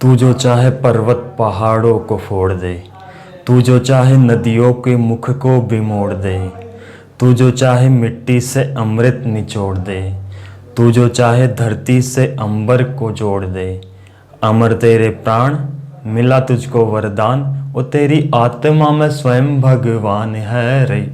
तू जो चाहे पर्वत पहाड़ों को फोड़ दे, तू जो चाहे नदियों के मुख को भी मोड़ दे, तू जो चाहे मिट्टी से अमृत निचोड़ दे, तू जो चाहे धरती से अंबर को जोड़ दे। अमर तेरे प्राण मिला तुझको वरदान, वो तेरी आत्मा में स्वयं भगवान है रे।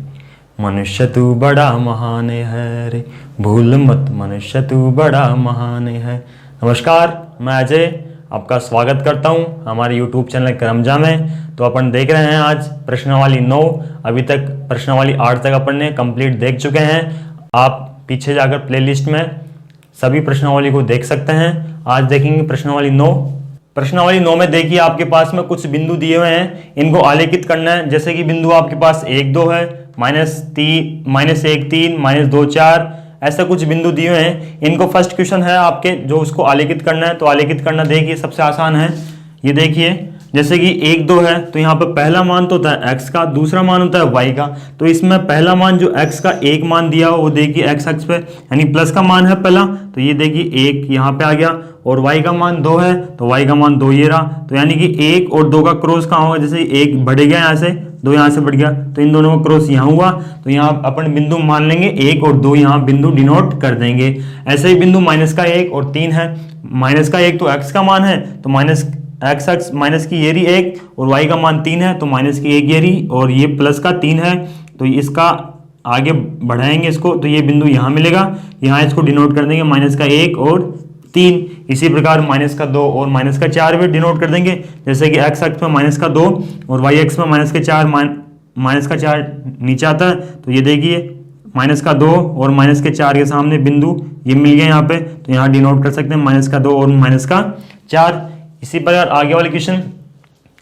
मनुष्य तू बड़ा महान है रे, भूल मत मनुष्य तू बड़ा महान है। नमस्कार, मैं अजय आपका स्वागत करता हूं हमारे YouTube चैनल करमजा में। तो अपन देख रहे हैं आज प्रश्नावली 9। अभी तक प्रश्नावली 8 तक अपन ने कंप्लीट देख चुके हैं। आप पीछे जाकर प्लेलिस्ट में सभी प्रश्नावली को देख सकते हैं। आज देखेंगे प्रश्नावली 9। प्रश्नावली 9 में देखिए आपके पास में कुछ बिंदु दिए हुए हैं, इनको आलेखित करना है। जैसे कि बिंदु आपके पास 1 2 है, -1 3, -2 4, ऐसा कुछ बिंदु दिए हुए हैं। इनको फर्स्ट क्वेश्चन है आपके जो उसको आलेखित करना है। तो आलेखित करना देखिए सबसे आसान है। ये देखिए जैसे कि 1 2 है तो यहाँ पर पहला मान तो होता है x का, दूसरा मान होता है y का। तो इसमें पहला मान जो x का 1 मान दिया हो वो देखिए x अक्ष पे यानी प्लस का मान है पहला, तो ये देखिए 1 यहाँ पे आ गया। और y का मान 2 है तो y का मान 2 ये रहा। तो यानी कि 1 और 2 का क्रॉस कहाँ होगा, जैसे 1 बढ़ गया यहाँ से, 2 यहाँ से बढ़ गया तो इन दोनों का क्रॉस यहाँ हुआ। तो यहाँ अपन बिंदु मान लेंगे 1 और 2, यहाँ बिंदु डिनोट कर देंगे। ऐसे ही बिंदु -1 और 3 है। -1 तो x का मान है तो x माइनस की ये रही 1 और y का मान 3 है तो माइनस की 1 ये रही, और ये प्लस का 3 है तो इसका आगे बढ़ाएंगे इसको तो ये बिंदु यहाँ मिलेगा। यहाँ इसको डिनोट कर देंगे -1 और 3। इसी प्रकार -2 और -4 भी डिनोट कर देंगे। जैसे कि x अक्ष में -2 और y अक्ष में -4 नीचे आता है तो ये देखिए -2 और -4 के सामने बिंदु ये मिल गया यहाँ पे, तो यहाँ डिनोट कर सकते हैं -2 और -4। इसी प्रकार आगे वाले क्वेश्चन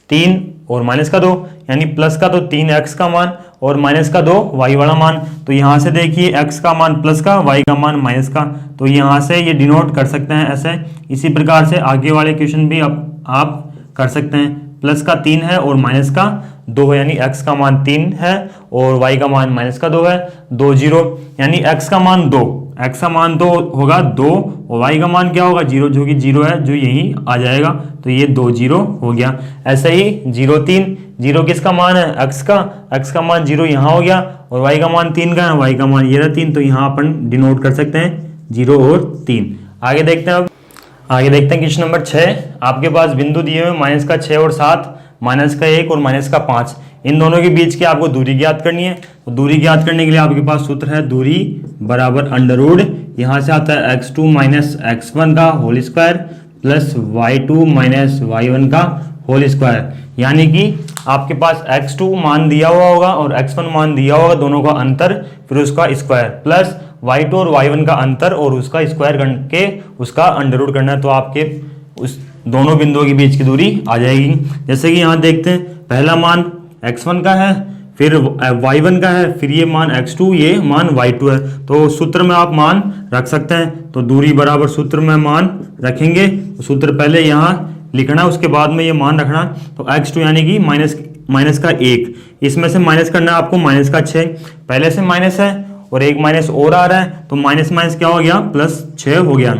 3 और -2 यानी प्लस का तो 3x का मान और -2 y वाला मान। तो यहाँ से देखिए x का मान प्लस का, y का मान माइनस का, तो यहाँ से ये डिनोट कर सकते हैं ऐसे। इसी प्रकार से आगे वाले क्वेश्चन भी आप कर सकते हैं। प्लस का 3 है और माइनस का 2 है यानी x का मान 3 है और y का मान -2 है। 2 0 यानी x का मान 2, x का मान 2 होगा 2 और y का मान क्या होगा 0, जो कि 0 है जो यही आ जाएगा। तो ये 2 0 हो गया। ऐसे ही 0 3, 0 किसका मान है x का मान 0 यहाँ हो गया और y का मान 3 का है, y का मान ये रहा 3, तो यहाँ अपन डिनोट कर सकते हैं 0 और 3। आगे देखते हैं क्वेश्चन नंबर 6। आपके पास बिंदु दिए हुए -6 और 7, -1 और -5। इन दोनों के बीच की आपको दूरी ज्ञात करनी है। तो दूरी ज्ञात करने के लिए आपके पास सूत्र है दूरी बराबर अंडरवुड, यहाँ से आता है x2 - x1 का whole square plus y2 - y1 का होल स्क्वायर। यानी कि आपके पास x2 मान दिया हुआ होगा और x1 मान दिया होगा, दोनों का अंतर फिर उसका स्क्वायर प्लस y2 और y1 का अंतर और उसका स्क्वायर करके उसका अंडरवुड करना है। तो आपके उस दोनों बिंदुओं के बीच की दूरी आ जाएगी। जैसे कि यहाँ देखते हैं पहला मान x1 का है, फिर y1 का है, फिर ये मान x2, ये मान y2 है। तो सूत्र में आप मान रख सकते हैं। तो दूरी बराबर सूत्र में मान रखेंगे, तो सूत्र पहले यहाँ लिखना उसके बाद में ये मान रखना। तो x2 यानी कि माइनस का 1, इसमें से माइनस करना है आपको -6। पहले से माइनस है और एक माइनस और आ रहा है तो माइनस क्या हो गया +6 हो गया।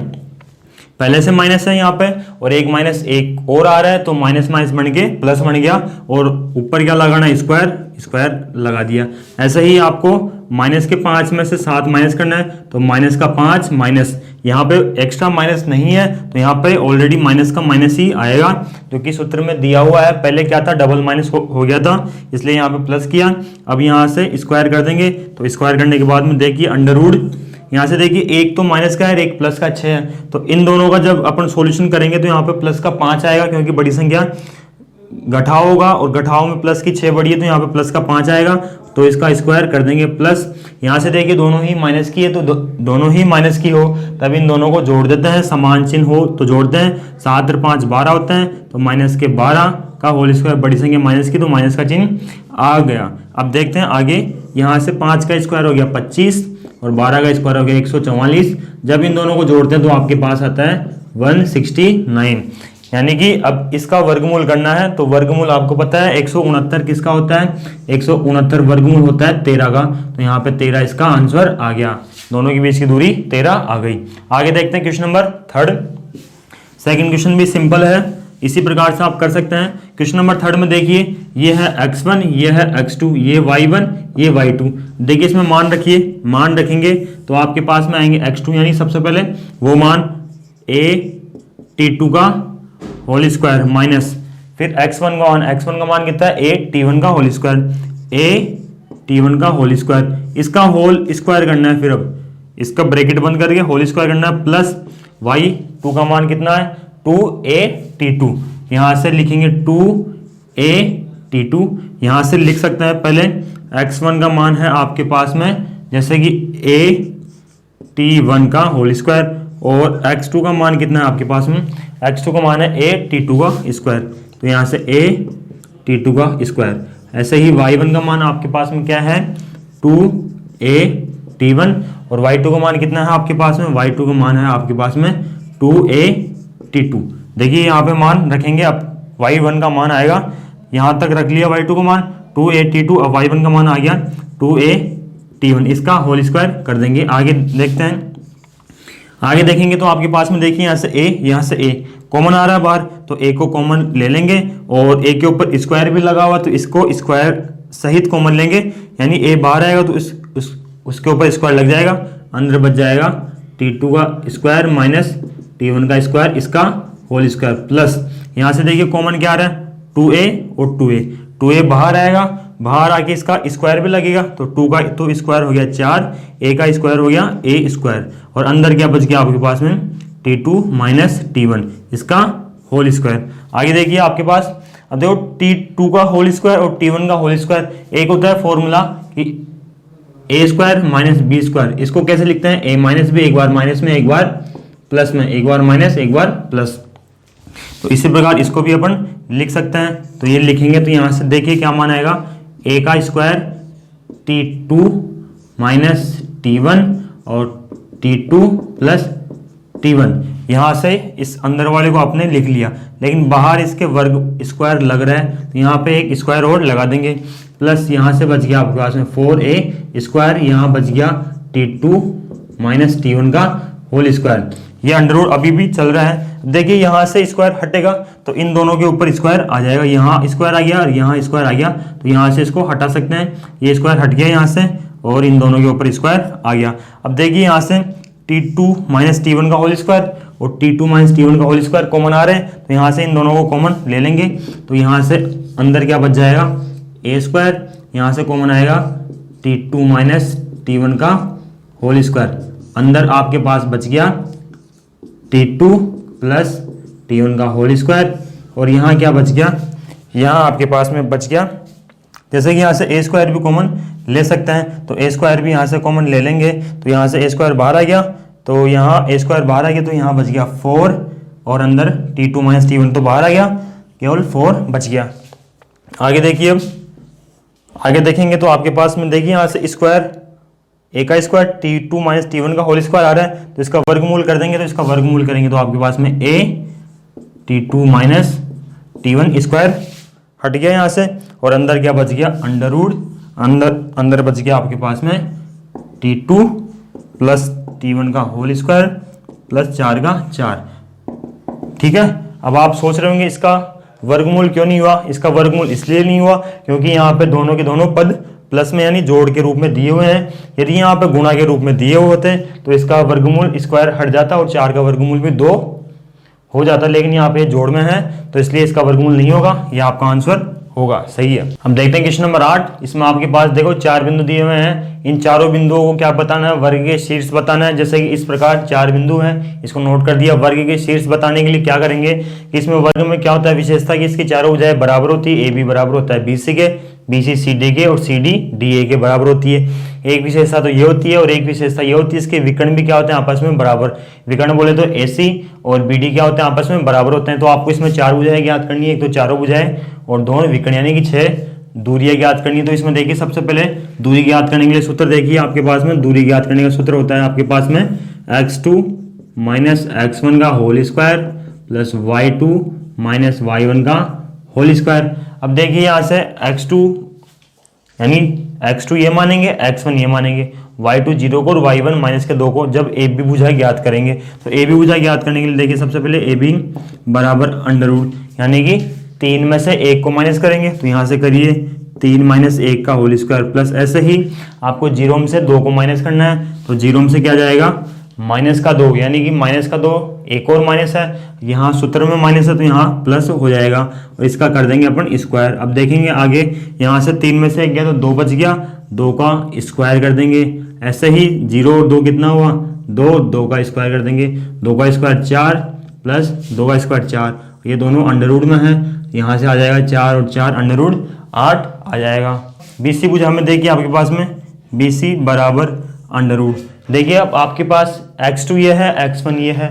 पहले से माइनस है यहाँ पे और एक -1 और आ रहा है तो माइनस बन के प्लस बन गया और ऊपर क्या लगाना स्क्वायर लगा दिया। ऐसे ही आपको -5 में से 7 माइनस करना है तो -5 माइनस, यहाँ पे एक्स्ट्रा माइनस नहीं है तो यहाँ पे ऑलरेडी माइनस का माइनस ही आएगा जो कि सूत्र में दिया हुआ है। पहले क्या था डबल माइनस हो गया था इसलिए यहाँ पे प्लस किया। अब यहाँ से स्क्वायर कर देंगे तो स्क्वायर करने के बाद में देखिए अंडरवुड, यहाँ से देखिए एक तो माइनस का है और एक प्लस का 6 है। तो इन दोनों का जब अपन सॉल्यूशन करेंगे तो यहाँ पे प्लस का 5 आएगा क्योंकि बड़ी संख्या घटाव होगा और घटाव में प्लस की 6 बड़ी है तो यहाँ पे प्लस का 5 आएगा। तो इसका स्क्वायर कर देंगे प्लस, यहाँ से देखिए दोनों ही माइनस की है तो दोनों ही माइनस की हो तब इन दोनों को जोड़ देते हैं, समान चिन्ह हो तो जोड़ते हैं। 7 और 5 12 होते हैं तो -12 का होल स्क्वायर, बड़ी संख्या माइनस की तो माइनस का चिन्ह आ गया। अब देखते हैं आगे, यहाँ से 5 का स्क्वायर हो गया 25 और 12 का स्क्वायर हो गया 144। जब इन दोनों को जोड़ते हैं तो आपके पास आता है 169। यानी कि अब इसका वर्गमूल करना है तो वर्गमूल आपको पता है 169 किसका होता है, 169 वर्गमूल होता है 13 का। तो यहाँ पे 13 इसका आंसर आ गया। दोनों के बीच की दूरी 13 आ गई। आगे देखते हैं क्वेश्चन नंबर 3। सेकंड क्वेश्चन भी सिंपल है। इसी प्रकार से आप कर सकते हैं। क्वेश्चन नंबर 3 में देखिए, ये है x1, ये है x2, ये y1, ये y2। देखिए इसमें मान रखिए, मान रखेंगे तो आपके पास में आएंगे x2 यानी सबसे पहले वो मान a t2 का होल स्क्वायर माइनस फिर x1 का मान कितना है a t1 का होल स्क्वायर, a t1 का होल स्क्वायर, इसका होल स्क्वायर करना है, फिर अब इसका ब्रैकेट बंद करके होल स्क्वायर करना है, प्लस y2 का मान कितना है 2a t2, यहाँ से लिखेंगे 2a t2, यहाँ से लिख सकते हैं पहले x1 का मान है आपके पास में जैसे कि a t1 का होल स्क्वायर और x2 का मान कितना है आपके पास में, x2 का मान है a t2 का स्क्वायर, तो यहाँ से a t2 का स्क्वायर। ऐसे ही y1 का मान आपके पास में क्या है 2a t1 और y2 का मान कितना है आपके पास में, y2 का मान है आपके पास में 2a t2। देखिए यहाँ पे मान रखेंगे, अब y1 का मान आएगा, यहाँ तक रख लिया y2 का मान 2a t2, अब y1 का मान आ गया 2a t1, इसका होल स्क्वायर कर देंगे। आगे देखते हैं, आगे देखेंगे तो आपके पास में देखिए यहाँ से a, यहाँ से a कॉमन आ रहा है बाहर, तो a को कॉमन ले लेंगे और a के ऊपर स्क्वायर भी लगा हुआ तो इसको स्क्वायर सहित कॉमन लेंगे, यानी a बाहर आएगा तो उसके ऊपर स्क्वायर लग जाएगा, अंदर बच जाएगा t2 का स्क्वायर माइनस t1 का स्क्वायर, इसका होल स्क्वायर, प्लस यहाँ से देखिए कॉमन क्या आ रहा है 2a और 2a बाहर आएगा, बाहर आके इसका स्क्वायर भी लगेगा तो 2 का तो स्क्वायर हो गया 4, a का स्क्वायर हो गया a स्क्वायर और अंदर क्या बच गया आपके पास में t2 माइनस t1, इसका होल स्क्वायर। आगे देखिए आपके पास, अब देखो t2 का होल स्क्वायर और t1 का होल स्क्वायर, एक होता है फॉर्मूला कि a square minus b square, इसको कैसे लिखते हैं a माइनस b, एक बार माइनस में एक बार प्लस में, एक बार माइनस एक बार प्लस, तो इसी प्रकार इसको भी अपन लिख सकते हैं। तो ये लिखेंगे तो यहाँ से देखिए क्या मान आएगा a का स्क्वायर t2 माइनस t1 और t2 प्लस t1, यहाँ से इस अंदर वाले को आपने लिख लिया, लेकिन बाहर इसके वर्ग स्क्वायर लग रहा है तो यहाँ पे एक स्क्वायर और लगा देंगे, प्लस यहाँ से बच गया आपके पास में 4a स्क्वायर, यहाँ बच गया t2 माइनस t1 का होल स्क्वायर। ये अंडर रूट अभी भी चल रहा है। देखिए यहाँ से स्क्वायर हटेगा तो इन दोनों के ऊपर स्क्वायर आ जाएगा, यहाँ स्क्वायर आ गया और यहाँ स्क्वायर आ गया, तो यहाँ से इसको हटा सकते हैं, ये स्क्वायर हट गया यहाँ से और इन दोनों के ऊपर स्क्वायर आ गया। अब देखिए यहाँ से t2 माइनस t1 का होल स्क्वायर और t2 माइनस t1 का होल स्क्वायर कॉमन आ रहे हैं, तो यहाँ से इन दोनों को कॉमन ले लेंगे, तो यहाँ से अंदर क्या बच जाएगा a स्क्वायर, यहाँ से कॉमन आएगा t2 माइनस t1 का होल स्क्वायर, अंदर आपके पास बच गया t2 प्लस t1 का होल स्क्वायर और यहाँ क्या बच गया, यहाँ आपके पास में बच गया, जैसे कि यहाँ से a स्क्वायर भी कॉमन ले सकते हैं तो a स्क्वायर भी यहाँ से कॉमन ले लेंगे, तो यहाँ से a स्क्वायर बाहर आ गया, तो यहाँ a स्क्वायर बाहर आ गया तो यहाँ बच गया 4 और अंदर t2 माइनस t1 तो बाहर आ गया, केवल 4 बच गया। आगे देखिए, अब आगे देखेंगे तो आपके पास में देखिए यहाँ से स्क्वायर a का स्क्वायर t2 माइनस t1 का होल स्क्वायर आ रहा है, तो इसका वर्गमूल कर देंगे, तो इसका वर्गमूल करेंगे तो आपके पास में a t2 minus t1 square हट गया यहाँ से और अंदर क्या बच गया अंडर रूट, अंदर बच गया आपके पास में t2 प्लस t1 का होल स्क्वायर प्लस 4 का 4। ठीक है, अब आप सोच रहे होंगे इसका वर्गमूल क्यों नहीं हुआ, इसका वर्गमूल इसलिए नहीं हुआ क्योंकि यहाँ पे दोनों के दोनों पद प्लस में यानी जोड़ के रूप में दिए हुए हैं। यदि यहाँ पे गुणा के रूप में दिए हुए होते तो इसका वर्गमूल स्क्वायर हट जाता और 4 का वर्गमूल भी 2 हो जाता, लेकिन यहाँ पे जोड़ में है तो इसलिए इसका वर्गमूल नहीं होगा, यह आपका आंसर होगा। सही है। हम देखते हैं क्वेश्चन नंबर 8। इसमें आपके पास देखो 4 बिंदु दिए हुए हैं, इन चारों बिंदुओं को क्या बताना है, वर्ग के शीर्ष बताना है। जैसे कि इस प्रकार 4 बिंदु हैं, इसको नोट कर दिया। वर्ग के शीर्ष बताने के लिए क्या करेंगे कि इसमें वर्ग में क्या होता है विशेषता कि इसकी चारों भुजाएं बराबर होती है, ए बी बराबर होता है बी सी के, बी सी सी डी के और सी डी डी ए के बराबर होती है। एक विशेषता तो ये होती है और एक विशेषता ये होती है इसके विकर्ण भी क्या होते हैं आपस में बराबर। विकर्ण बोले तो ए सी और बी डी क्या होते हैं आपस में बराबर होते हैं। तो आपको इसमें 4 भुजाएं ज्ञात करनी है, एक तो चारों भुजाएं और दोनों विकर्ण यानी कि 6 दूरियां ज्ञात करनी है। तो इसमें देखिए सबसे पहले दूरी ज्ञात करने के लिए सूत्र देखिए आपके पास में दूरी ज्ञात करने का सूत्र होता है आपके पास में x2 माइनस x1 का whole square plus y2 minus y1 का होल स्क्वायर। अब देखिए यहाँ से x2 यानी x2 ये मानेंगे x1 ये मानेंगे, y2 0 को और y1 माइनस के 2 को जब ए बी भुजा ज्ञात करेंगे। तो ए बी भुजा ज्ञात करने के लिए देखिए सबसे पहले ए बी बराबर अंडर रूट यानी कि 3 में से 1 को माइनस करेंगे, तो यहाँ से करिए 3 माइनस 1 का होल स्क्वायर प्लस ऐसे ही आपको 0 में से 2 को माइनस करना है, तो 0 में से क्या जाएगा माइनस का 2 यानी कि माइनस का 2 एक और माइनस है, यहाँ सूत्र में माइनस है तो यहाँ प्लस हो जाएगा और इसका कर देंगे अपन स्क्वायर। अब देखेंगे आगे, यहाँ से 3 में से 1 गया तो 2 बच गया, 2 का स्क्वायर कर देंगे। ऐसे ही 0 और 2 कितना हुआ 2, 2 का स्क्वायर कर देंगे, 2 का स्क्वायर 4 प्लस 2 का स्क्वायर 4, ये दोनों अंडर रूट में है, यहाँ से आ जाएगा 4 और 4 अंडर रूट 8 आ जाएगा। BC भुजा में देखिए आपके पास में BC बराबर अंडर रूट, देखिए अब आपके पास x2 ये है, x1 ये है,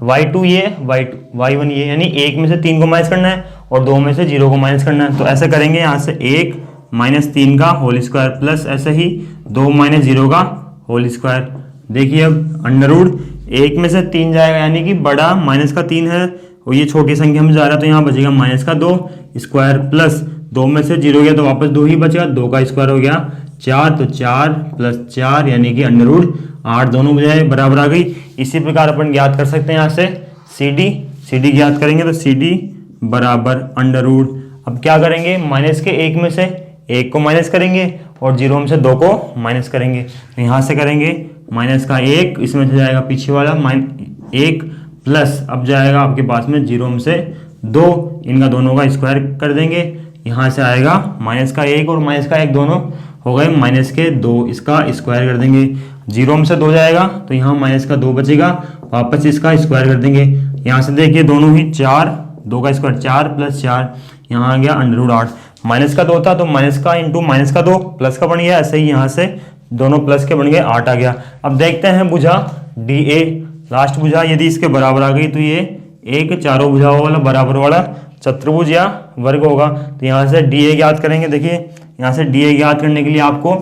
y2 ये, y1 ये, यानी 1 में से 3 को माइनस करना है और 2 में से 0 को माइनस करना है। तो ऐसे करेंगे, यहाँ से 1 माइनस 3 का होल स्क्वायर प्लस ऐसे ही 2 माइनस 0 का होल स्क्वायर। देखिए अब अंडर रूट 1 में से 3 जाएगा यानी कि बड़ा माइनस का 3 है और ये छोटी संख्या में जा रहा है, तो यहाँ बचेगा माइनस का 2 स्क्वायर प्लस 2 में से 0 गया तो वापस 2 ही बचेगा, 2 का स्क्वायर हो गया 4, तो 4 प्लस 4 यानी कि अंडर रूट 8 दोनों बजाय बराबर आ गई। इसी प्रकार अपन ज्ञात कर सकते हैं यहाँ से CD ज्ञात करेंगे तो CD बराबर अंडर रूट, अब क्या करेंगे माइनस के 1 में से 1 को माइनस करेंगे और 0 में से 2 को माइनस करेंगे, तो यहाँ से करेंगे माइनस का 1, इसमें से जाएगा पीछे वाला 1 प्लस अब जाएगा आपके पास में 0 में से 2, इनका दोनों का स्क्वायर कर देंगे, यहाँ से आएगा माइनस का 1 और माइनस का 1 दोनों हो गए माइनस के 2, इसका स्क्वायर कर देंगे, 0 में से 2 जाएगा तो यहाँ माइनस का 2 बचेगा, वापस इसका स्क्वायर कर देंगे। यहाँ से देखिए दोनों ही 4, 2 का स्क्वायर 4 प्लस 4, यहाँ आ गया अंडर रूट 8, माइनस का 2 था तो माइनस का इंटू माइनस का 2 प्लस का बन गया, ऐसे ही यहाँ से दोनों प्लस के बन गए 8 आ गया। अब देखते हैं भुजा DA लास्ट भुजा, यदि इसके बराबर आ गई तो ये एक चारों भुजाओं वाला बराबर वाला चतुर्भुज या वर्ग होगा, तो यहाँ से DA ज्ञात करेंगे। देखिए यहाँ से DA ज्ञात करने के लिए आपको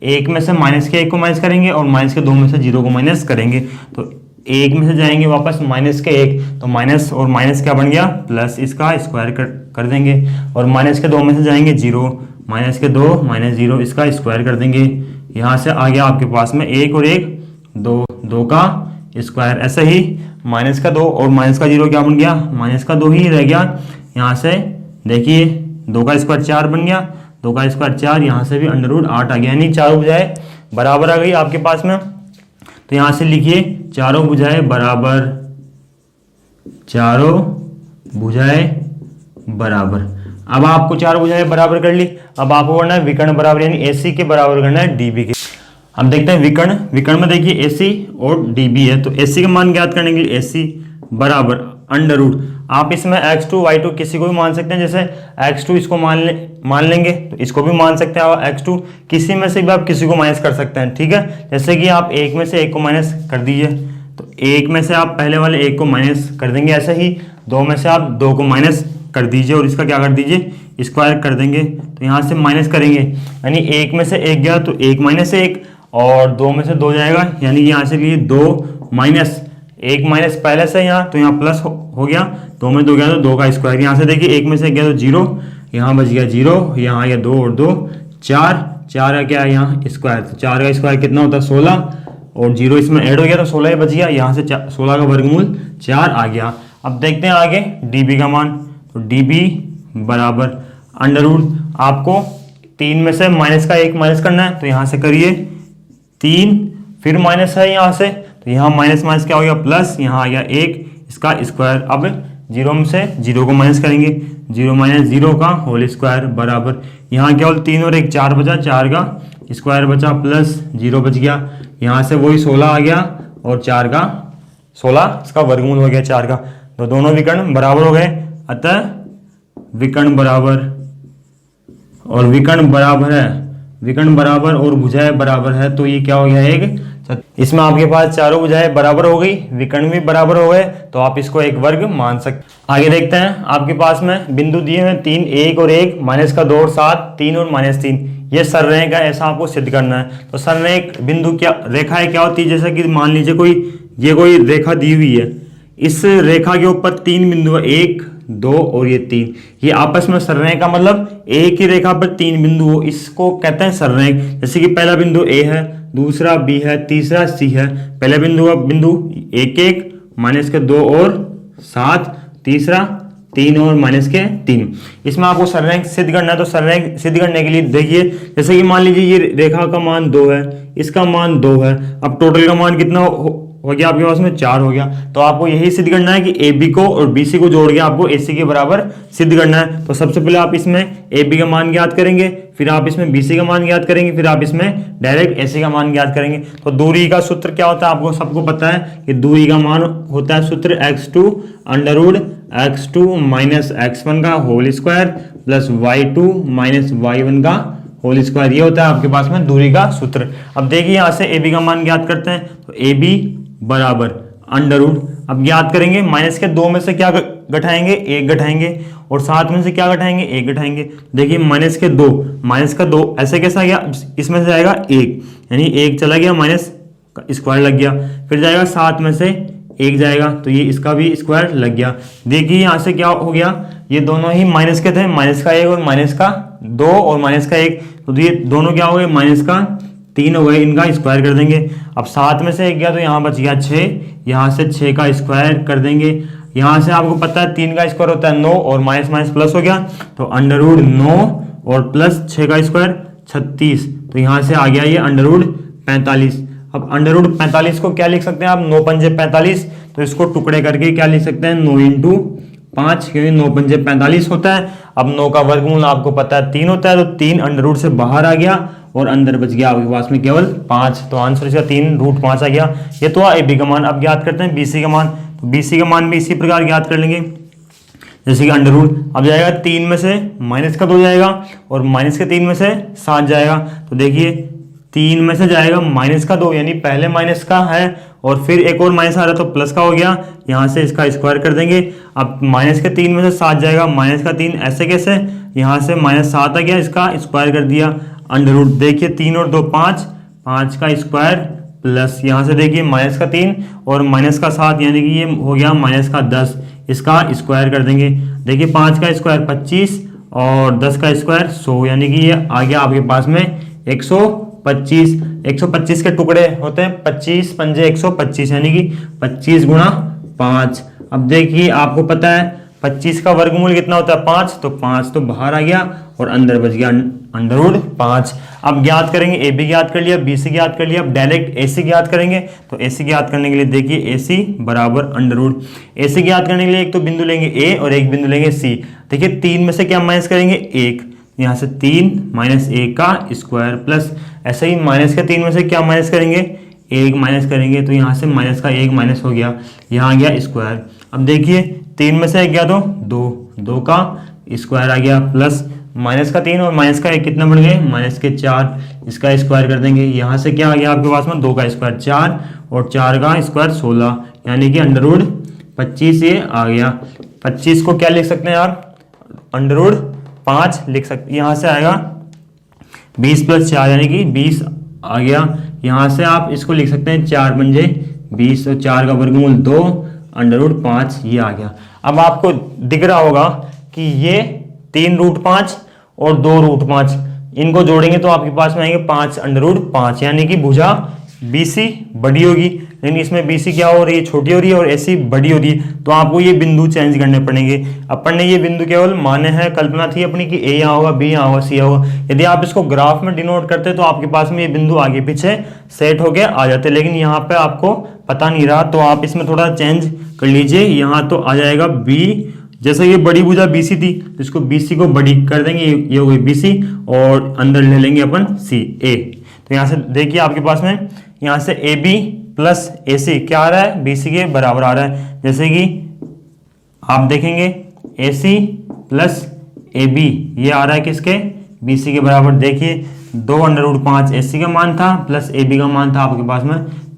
1 में से माइनस के 1 को माइनस करेंगे और माइनस के 2 में से 0 को माइनस करेंगे, तो 1 में से जाएंगे वापस माइनस के 1, तो माइनस और माइनस क्या बन गया प्लस, इसका स्क्वायर कर देंगे और माइनस के 2 में से जाएंगे 0, माइनस के 2 माइनस 0, इसका स्क्वायर कर देंगे। यहाँ से आ गया आपके पास में 1 और 1 2, 2 का स्क्वायर, ऐसे ही माइनस का 2 और माइनस का 0 क्या बन गया माइनस का 2 ही रह गया। यहाँ से देखिए 2 का स्क्वायर 4 बन गया, 2 का स्क्वायर 4, यहाँ से भी अंडर रूट 8 आ गया, यानी चारों भुजाएं बराबर आ गई आपके पास में। तो यहाँ से लिखिए चारों भुजाएं बराबर, चारों भुजाएं बराबर। अब आपको चारों भुजाएं बराबर कर ली, अब आपको करना है विकर्ण बराबर, यानी AC के बराबर करना है DB के। अब देखते हैं विकर्ण में देखिए AC और DB है, तो AC का मान ज्ञात करने के लिए AC बराबर अंडर रूट, आप इसमें x2 y2 किसी को भी मान सकते हैं, जैसे x2 इसको मान लेंगे तो इसको भी मान सकते हैं, और x2 किसी में से भी आप किसी को माइनस कर सकते हैं, ठीक है। जैसे कि आप 1 में से 1 को माइनस कर दीजिए, तो 1 में से आप पहले वाले 1 को माइनस कर देंगे, ऐसे ही 2 में से आप 2 को माइनस कर दीजिए और इसका क्या कर दीजिए स्क्वायर कर देंगे, तो यहाँ से माइनस करेंगे, यानी 1 में से 1 गया तो 1 माइनस 1 और 2 में से 2 जाएगा, यानी यहाँ से लिए 2 माइनस 1 माइनस पहले से यहाँ, तो यहाँ प्लस हो गया, 2 में 2 गया तो 2 का स्क्वायर, यहाँ से देखिए 1 में से गया तो 0, यहाँ बच गया 0, यहाँ आ गया 2 और 2 4, 4 का क्या है यहाँ स्क्वायर, तो 4 का स्क्वायर कितना होता है 16 और 0 इसमें ऐड हो गया तो 16 ही बच गया, यहाँ से 16 का वर्गमूल 4 आ गया। अब देखते हैं आगे DB का मान, तो DB बराबर अंडर रूट, आपको 3 में से माइनस का 1 माइनस करना है, तो यहाँ से करिए 3, फिर माइनस है यहाँ से, तो यहाँ माइनस माइनस क्या हो गया प्लस, यहाँ आ गया 1, इसका स्क्वायर। अब 0 में से 0 को माइनस करेंगे, 0 माइनस 0 का होल स्क्वायर बराबर, यहाँ केवल 3 और 1 4 बचा, 4 का स्क्वायर बचा प्लस 0 बच गया, यहाँ से वही 16 आ गया और 4 का 16 इसका वर्गमूल हो गया 4 का, तो दोनों विकर्ण बराबर हो गए, अतः विकर्ण बराबर और विकर्ण बराबर है, विकर्ण बराबर और भुजाएं बराबर है, तो ये क्या हो गया एक, इसमें आपके पास चारों भुजाएं बराबर हो गई, विकर्ण भी बराबर हो गए, तो आप इसको एक वर्ग मान सकते। आगे देखते हैं, आपके पास में बिंदु दिए हैं 3 1 और 1, माइनस का 2 और 7, 3 और माइनस 3, ये सररेखा है, ऐसा आपको सिद्ध करना है। तो सररेख बिंदु क्या रेखाएं क्या होती है, जैसे कि मान लीजिए कोई रेखा दी हुई है, इस रेखा के ऊपर 3 बिंदु है, 1 2 और ये 3, ये आपस में सररेख का मतलब एक ही रेखा पर 3 बिंदु हो, इसको कहते हैं सररेख। जैसे कि पहला बिंदु A है, दूसरा बी है, तीसरा सी है। पहले बिंदु का बिंदु 1 1 माइनस के 2 और 7, तीसरा 3 और माइनस के 3। इसमें आपको सररेंख सिद्ध करना है। तो सररेंख सिद्ध करने के लिए देखिए, जैसे कि मान लीजिए ये रेखा का मान 2 है, इसका मान 2 है। अब टोटल का मान कितना हो गया आपके पास में 4 हो गया। तो आपको यही सिद्ध करना है कि ए बी को और बी सी को जोड़ के आपको ए सी के बराबर सिद्ध करना है। तो सबसे पहले आप इसमें ए बी का मान ज्ञात करेंगे, फिर आप इसमें बी सी का मान ज्ञात करेंगे, फिर आप इसमें डायरेक्ट ए सी का मान ज्ञात करेंगे। तो दूरी का सूत्र क्या होता है आपको सबको पता है कि दूरी का मान होता है सूत्र x2 under x2 minus x1 का whole square plus y2 minus y1 का होल स्क्वायर। ये होता है आपके पास में दूरी का सूत्र। अब देखिए यहाँ से ए बी का मान ज्ञात करते हैं। तो ए बी बराबर अंडर रूट, अब ज्ञात करेंगे माइनस के 2 में से क्या घटाएंगे, 1 घटाएंगे, और 7 में से क्या घटाएंगे, 1 घटाएंगे। देखिए माइनस के 2, माइनस का 2 ऐसे कैसा गया, इसमें से जाएगा 1, यानी 1 चला गया, माइनस का स्क्वायर लग गया। फिर जाएगा 7 में से 1 जाएगा, तो ये इसका भी स्क्वायर लग गया। देखिए यहाँ से क्या हो गया, ये दोनों ही माइनस के थे, माइनस का 1 और माइनस का 2 और माइनस का 1, तो ये दोनों क्या हो गए, माइनस का 3 हो गए। इनका स्क्वायर कर देंगे। अब 7 में से 1 गया तो यहाँ बच गया 6, यहाँ से 6 का स्क्वायर कर देंगे। यहाँ से आपको पता है 3 का स्क्वायर होता है 9 और माइनस माइनस प्लस हो गया, तो अंडर रूट 9 और प्लस 6 का स्क्वायर 36, तो यहाँ से आ गया ये अंडर रूट 45। अब अंडर रूट 45 को क्या लिख सकते हैं आप, 9 पंजे 45, तो इसको टुकड़े करके क्या लिख सकते हैं, 9 इंटू 5, क्योंकि 9 पंजे 45 होता है। अब 9 का वर्गमूल आपको पता है 3 होता है, तो 3 अंडर रूट से बाहर आ गया और अंदर बच गया आपके पास में केवल 5, तो आंसर इसका 3 रूट 5 आ गया। ये तो ए बी का मान। अब ज्ञात करते हैं बी सी का मान। तो बी सी का मान भी इसी प्रकार ज्ञात कर लेंगे, जैसे कि अंडर रूट, अब जाएगा 3 में से माइनस का 2 जाएगा और माइनस के 3 में से 7 जाएगा। तो देखिए 3 में से जाएगा माइनस का 2, यानी पहले माइनस का है और फिर एक और माइनस आ रहा तो प्लस का हो गया, यहाँ से इसका स्क्वायर कर देंगे। अब माइनस के 3 में से 7 जाएगा, माइनस का 3 ऐसे कैसे, यहाँ से माइनस 7 आ गया, इसका स्क्वायर कर दिया अंडर रूट। देखिए 3 और 2 5, 5 का स्क्वायर प्लस यहाँ से देखिए माइनस का 3 और माइनस का 7, यानी कि ये हो गया माइनस का 10, इसका स्क्वायर कर देंगे। देखिए 5 का स्क्वायर 25 और 10 का स्क्वायर 100, यानी कि ये आ गया आपके पास में 125। 125 के टुकड़े होते हैं, 25 पंजे 125, यानी कि 25 गुणा 5। अब देखिए आपको पता है 25 का वर्गमूल कितना होता है, 5, तो 5 तो बाहर आ गया और अंदर बच गया अंडर रूट 5। अब ज्ञात करेंगे, ए बी ज्ञात कर लिया, बी सी ज्ञात कर लिया, अब डायरेक्ट ए सी ज्ञात करेंगे। तो ए सी ज्ञात करने के लिए देखिए ए सी बराबर अंडर रूट, ए सी ज्ञात करने के लिए एक तो बिंदु लेंगे ए और एक बिंदु लेंगे सी। देखिए 3 में से क्या माइनस करेंगे, 1, यहाँ से 3 माइनस 1 का स्क्वायर प्लस ऐसे ही माइनस के 3 में से क्या माइनस करेंगे, 1 माइनस करेंगे, तो यहाँ से माइनस का 1 माइनस हो गया, यहाँ आ गया स्क्वायर। अब देखिए 3 में से 1 गया तो 2 का स्क्वायर आ गया प्लस माइनस का 3 और माइनस का 1 कितना बढ़ गए, माइनस के 4, इसका स्क्वायर कर देंगे। यहाँ से क्या आ गया आपके पास में 2 का स्क्वायर 4 और 4 का स्क्वायर 16, यानी कि अंडर रूट 25 ये आ गया। 25 को क्या लिख सकते हैं आप, अंडर रूट 5 लिख सकते, यहाँ से आएगा 20 प्लस 4, यानी कि 20 आ गया। यहाँ से आप इसको लिख सकते हैं 4 पंजे 20 और 4 का वर्गमूल 2 अंडर रूट 5, ये आ गया। अब आपको दिख रहा होगा कि ये 3 रूट 5 और 2 रूट 5, इनको जोड़ेंगे तो आपके पास में आएंगे 5 अंडर रूट 5, यानी कि भुजा BC बड़ी होगी, लेकिन इसमें BC क्या हो रही है, छोटी हो रही है और AC बड़ी हो रही है। तो आपको ये बिंदु चेंज करने पड़ेंगे। अपन ने ये बिंदु केवल माने हैं, कल्पना थी अपनी कि A यहाँ होगा, B यहाँ होगा, C यहाँ होगा। यदि आप इसको ग्राफ में डिनोट करते तो आपके पास में ये बिंदु आगे पीछे सेट होके आ जाते, लेकिन यहाँ पे आपको पता नहीं रहा, तो आप इसमें थोड़ा चेंज कर लीजिए। यहाँ तो आ जाएगा B, जैसे ये बड़ी भुजा BC थी तो इसको BC को बड़ी कर देंगे, ये हो गई BC और अंदर ले लेंगे अपन CA। तो यहाँ से देखिए आपके पास में यहाँ से AB प्लस AC क्या आ रहा है, BC के बराबर आ रहा है। जैसे कि आप देखेंगे AC प्लस AB ये आ रहा है किसके, BC के बराबर। देखिए 2 अंडर रूट 5 AC का मान था प्लस AB का मान था आपके पास में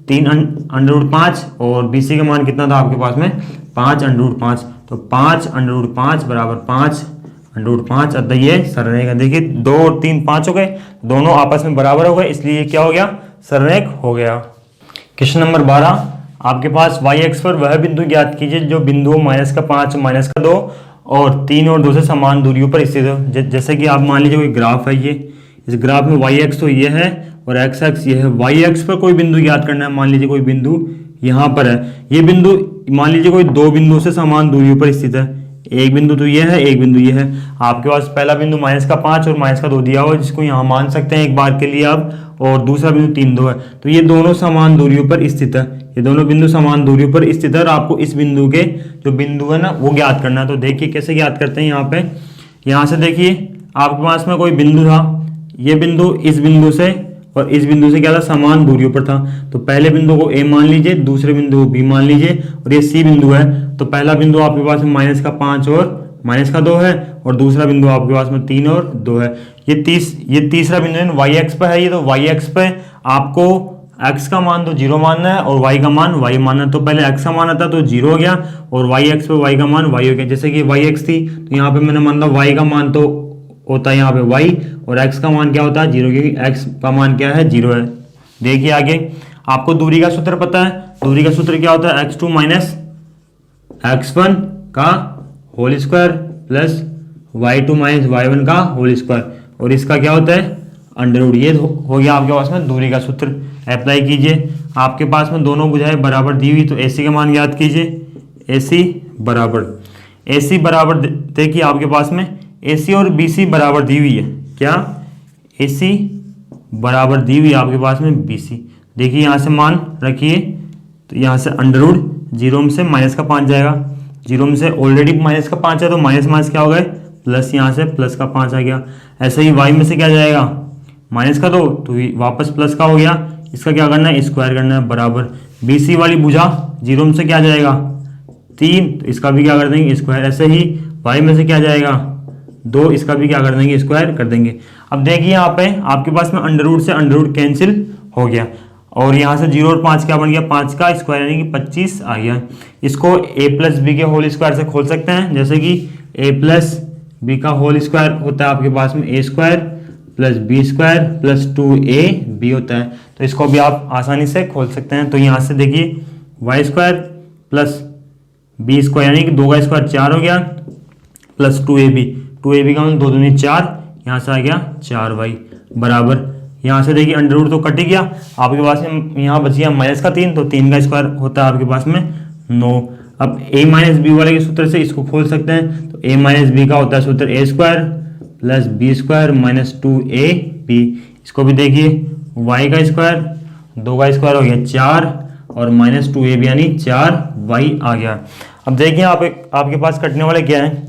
3 अंडर रूट 5 और BC का मान कितना था आपके पास में 5 अंडर रूट 5। तो 5 अंडर रूट 5 बराबर 5 अंडर रूट 5, अतः ये सररेखा। देखिए 2 और 3 5 हो गए, दोनों आपस में बराबर हो गए, इसलिए ये क्या हो गया, सररेख हो गया। क्वेश्चन नंबर 12, आपके पास y अक्ष पर वह बिंदु ज्ञात कीजिए जो बिंदु माइनस का 5 माइनस का 2 और 3 और 2 से समान दूरियों पर स्थित हो। जैसे कि आप मान लीजिए कोई ग्राफ है, ये इस ग्राफ में y अक्ष तो ये है और एक्स एक्स ये है। वाई एक्स पर कोई बिंदु ज्ञात करना है। मान लीजिए कोई बिंदु यहाँ पर है, ये बिंदु मान लीजिए कोई दो बिंदुओं से समान दूरी पर स्थित है। एक बिंदु तो ये है, एक बिंदु ये है। आपके पास पहला बिंदु -5 और -2 दिया हुआ, जिसको यहाँ मान सकते हैं एक बार के लिए आप, और दूसरा बिंदु 3 2 है। तो ये दोनों समान दूरियों पर स्थित है, ये दोनों बिंदु समान दूरियों पर स्थित है और आपको इस बिंदु के जो बिंदु है ना वो ज्ञात करना है। तो देखिए कैसे ज्ञात करते हैं। यहाँ पे यहाँ से देखिए आपके पास में कोई बिंदु था, ये बिंदु इस बिंदु से और इस बिंदु से क्या था, समान दूरियों पर था। तो पहले बिंदु को ए मान लीजिए, दूसरे बिंदु को बी मान लीजिए और ये सी बिंदु है। तो पहला बिंदु आपके पास में -5 और -2 है और दूसरा बिंदु आपके पास में 3 और 2 है। ये तीसरा बिंदु है वाई एक्स पे है। ये तो वाई एक्स पे आपको x का मान तो 0 मानना है और y का मान y मानना है। तो पहले x का मान आता तो 0 हो गया और y x पे y का मान y हो गया। जैसे कि y x थी तो यहाँ पे मैंने माना y का मान तो होता है यहाँ पे y और x का मान क्या होता है 0, क्योंकि x का मान क्या है 0 है। देखिए आगे आपको दूरी का सूत्र पता है। दूरी का सूत्र क्या होता है, x2 माइनस x1 का whole square plus y2 minus y1 का होल स्क्वायर, और इसका क्या होता है अंडर। ये हो गया आपके पास में दूरी का सूत्र। अप्लाई कीजिए। आपके पास में दोनों भुजाएं बराबर दी हुई, तो AC का मान याद कीजिए। AC बराबर देखिए आपके पास में AC और BC बराबर दी हुई है। क्या AC बराबर दी हुई है आपके पास में BC। देखिए यहाँ से मान रखिए, तो यहाँ से अंडर 0 में से -5 जाएगा। 0 में से ऑलरेडी -5 है तो माइनस क्या हो गए प्लस, यहाँ से +5 आ गया। ऐसे ही y में से क्या जाएगा -2, तो वापस प्लस का हो गया। इसका क्या करना है, स्क्वायर करना है, बराबर BC वाली भुजा 0 में से क्या जाएगा 3, तो इसका भी क्या कर देंगे स्क्वायर। ऐसे ही y में से क्या जाएगा 2, इसका भी क्या कर देंगे स्क्वायर कर देंगे। अब देखिए यहाँ पे आपके पास में अंडर से अंडर कैंसिल हो गया और यहाँ से 0 और 5 क्या बन गया, 5 का स्क्वायर यानी कि 25 आ गया। इसको a प्लस बी के होल स्क्वायर से खोल सकते हैं। जैसे कि a प्लस बी का होल स्क्वायर होता है आपके पास में a square plus b square plus 2ab होता है। तो इसको भी आप आसानी से खोल सकते हैं। तो यहाँ से देखिए y square plus b square यानी कि 2 का स्क्वायर 4 हो गया प्लस 2ab का मतलब 2 दूनी 4, यहाँ से आ गया 4y बराबर। यहाँ से देखिए अंडर रूट तो कट ही गया आपके पास में, यहाँ बच गया -3, तो 3 का स्क्वायर होता है आपके पास में 9। अब a माइनस बी वाले के सूत्र से इसको खोल सकते हैं। तो a माइनस बी का होता है सूत्र a square plus b square minus 2ab। इसको भी देखिए y का स्क्वायर 2 का स्क्वायर हो गया 4 और माइनस 2ab यानी 4y आ गया। अब देखिए आपके पास कटने वाले क्या है,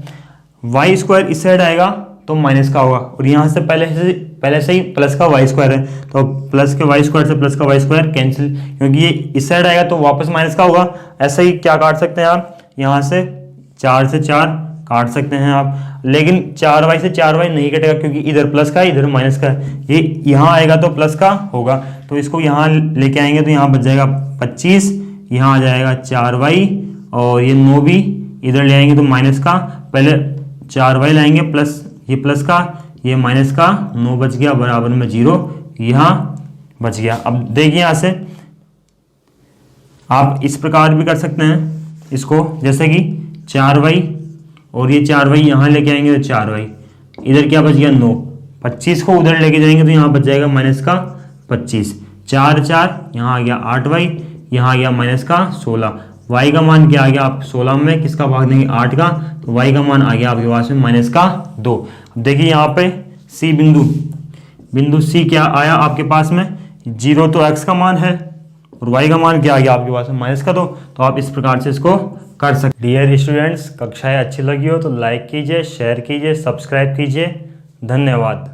y स्क्वायर इस साइड आएगा तो माइनस का होगा और यहाँ से पहले से ही प्लस का वाई स्क्वायर है, तो प्लस के वाई स्क्वायर से प्लस का वाई स्क्वायर कैंसिल, क्योंकि ये इस साइड आएगा तो वापस माइनस का होगा। ऐसे ही क्या काट सकते हैं आप, यहाँ से 4 से 4 काट सकते हैं आप, लेकिन 4y से 4y नहीं कटेगा क्योंकि इधर प्लस का है इधर माइनस का है। ये यहाँ आएगा तो प्लस का होगा, तो इसको यहाँ लेके आएंगे तो यहाँ बच जाएगा 25, यहाँ आ जाएगा 4y और ये 9 भी इधर ले आएंगे तो माइनस का, पहले 4y लाएंगे प्लस ये प्लस का ये माइनस का, 9 बच गया बराबर में 0, यहाँ बच गया। अब देखिए यहाँ से आप इस प्रकार भी कर सकते हैं इसको, जैसे कि 4y और ये 4y यहाँ लेके आएंगे तो 4y, इधर क्या बच गया 9, 25 को उधर लेके जाएंगे तो यहाँ बच जाएगा माइनस का 25, 4 4 यहाँ आ गया 8y, यहाँ आ गया माइनस का 16, y का मान क्या आ गया आप 16 में किसका भाग देंगे 8 का, तो y का मान आ गया आपके पास में माइनस का 2। अब देखिए यहाँ पे C बिंदु C क्या आया आपके पास में 0, तो x का मान है और y का मान क्या आ गया आपके पास में माइनस का 2। तो आप इस प्रकार से इसको कर सकते। डियर स्टूडेंट्स, कक्षाएं अच्छी लगी हो तो लाइक कीजिए, शेयर कीजिए, सब्सक्राइब कीजिए। धन्यवाद।